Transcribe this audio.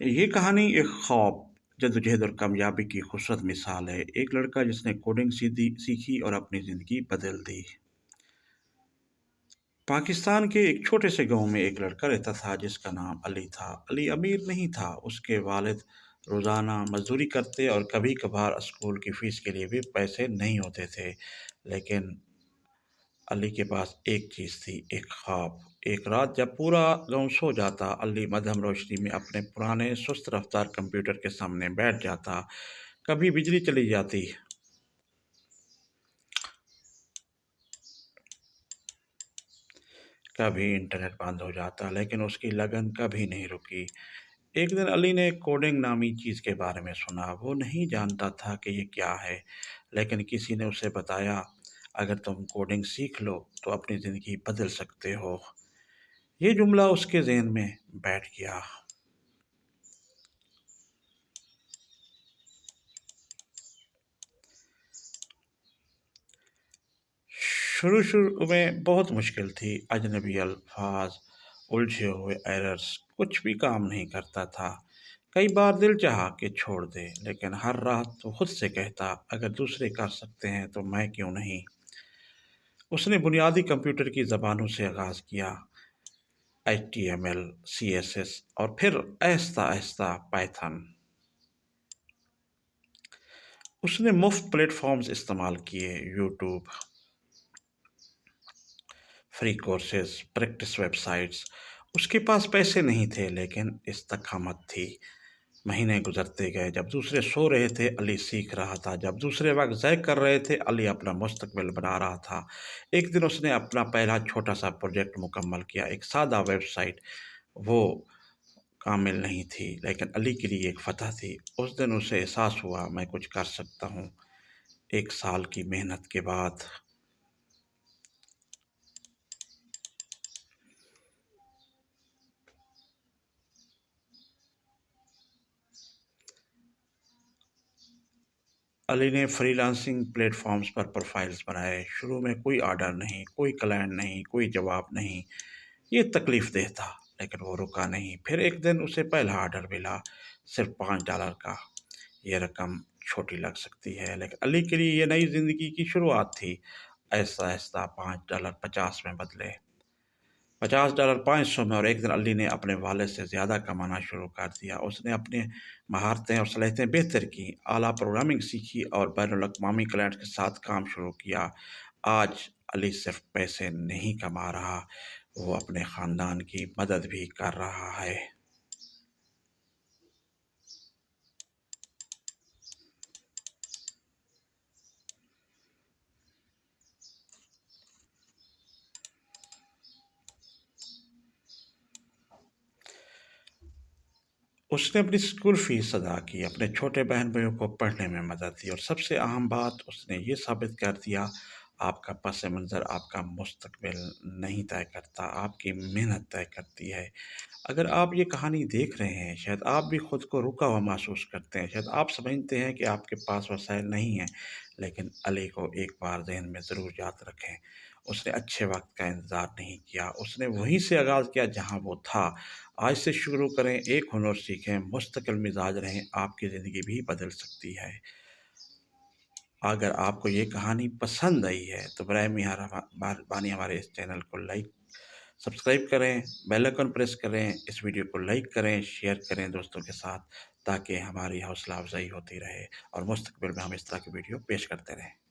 ये कहानी एक ख्वाब, जद्दोजहद और कामयाबी की खूबसूरत मिसाल है। एक लड़का जिसने कोडिंग सीखी और अपनी ज़िंदगी बदल दी। पाकिस्तान के एक छोटे से गांव में एक लड़का रहता था जिसका नाम अली था। अली अमीर नहीं था, उसके वालिद रोज़ाना मजदूरी करते और कभी-कभार स्कूल की फ़ीस के लिए भी पैसे नहीं होते थे। लेकिन अली के पास एक चीज़ थी, एक ख्वाब। एक रात जब पूरा गाँव सो जाता, अली मध्यम रोशनी में अपने पुराने सुस्त रफ्तार कंप्यूटर के सामने बैठ जाता। कभी बिजली चली जाती, कभी इंटरनेट बंद हो जाता, लेकिन उसकी लगन कभी नहीं रुकी। एक दिन अली ने कोडिंग नामी चीज़ के बारे में सुना। वो नहीं जानता था कि ये क्या है, लेकिन किसी ने उसे बताया, अगर तुम कोडिंग सीख लो, तो अपनी ज़िंदगी बदल सकते हो। ये जुमला उसके ज़हन में बैठ गया। शुरू-शुरू में बहुत मुश्किल थी। अजनबी अल्फ़ाज़, उलझे हुए एरर्स, कुछ भी काम नहीं करता था। कई बार दिल चाहा कि छोड़ दे, लेकिन हर रात वो खुद से कहता, अगर दूसरे कर सकते हैं तो मैं क्यों नहीं? उसने बुनियादी कंप्यूटर की ज़बानों से आगाज़ किया, एचटीएमएल, सीएसएस और फिर आहिस्ता-आहिस्ता पाइथन। उसने मुफ़्त प्लेटफ़ॉर्म्स इस्तेमाल किए, YouTube, free courses, practice websites. उसके पास पैसे नहीं थे, लेकिन इस्तक़ामत थी। महीने गुज़रते गए, जब दूसरे सो रहे थे, अली सीख रहा था। जब दूसरे वक़्त ज़ाय कर रहे थे, अली अपना मुस्तक़बिल बना रहा था। एक दिन उसने अपना पहला छोटा-सा प्रोजेक्ट मुकम्मल किया, एक सादा वेबसाइट। वो कामिल नहीं थी, लेकिन अली के लिए एक फ़तह थी। उस दिन उसे एहसास हुआ, मैं कुछ कर सकता हूँ। 1 साल की मेहनत के बाद अली ने फ्रीलांसिंग प्लेटफ़ॉर्म्स पर प्रोफ़ाइल्स बनाए। शुरू में कोई ऑर्डर नहीं, कोई क्लाइंट नहीं, कोई जवाब नहीं। ये तकलीफ़देह था, लेकिन वो रुका नहीं। फिर एक दिन उसे पहला ऑर्डर मिला, सिर्फ़ $5 का। ये रकम छोटी लग सकती है, लेकिन अली के लिए ये नई ज़िंदगी की शुरुआत थी। आहिस्ता-आहिस्ता $5 50 में बदले, $50 500 में, और एक दिन अली ने अपने वालिद से ज़्यादा कमाना शुरू कर दिया। उसने अपनी महारतें और सलाहियतें बेहतर की, आला प्रोग्रामिंग सीखी और बैनुल-अक़वामी क्लाइंट्स के साथ काम शुरू किया। आज अली सिर्फ़ पैसे नहीं कमा रहा, वो अपने ख़ानदान की मदद भी कर रहा है। उसने अपनी स्कूल फ़ीस अदा की, अपने छोटे बहन-भाइयों को पढ़ने में मदद दी और सबसे अहम बात, उसने ये साबित कर दिया, आपका पस-ए-मंज़र आपका मुस्तक़बिल नहीं तय करता, आपकी मेहनत तय करती है। अगर आप ये कहानी देख रहे हैं, शायद आप भी खुद को रुका हुआ महसूस करते हैं, शायद आप समझते हैं कि आपके पास वसाइल नहीं हैं, लेकिन अली को एक बार ज़हन में ज़रूर याद रखें, उसने अच्छे वक़्त का इंतज़ार नहीं किया, उसने वहीं से आगाज़ किया जहाँ वो था। आज से शुरू करें, एक हुनर सीखें, मुस्तकिल मिज़ाज रहें, आपकी ज़िंदगी भी बदल सकती है। अगर आपको ये कहानी पसंद आई है, तो बराए मेहरबानी हमारे इस चैनल को लाइक सब्सक्राइब करें, बेल आइकन प्रेस करें, इस वीडियो को लाइक करें, शेयर करें दोस्तों के साथ, ताकि हमारी हौसला अफ़ज़ाई होती रहे और मुस्तक़बिल में हम इस तरह की वीडियो पेश करते रहें।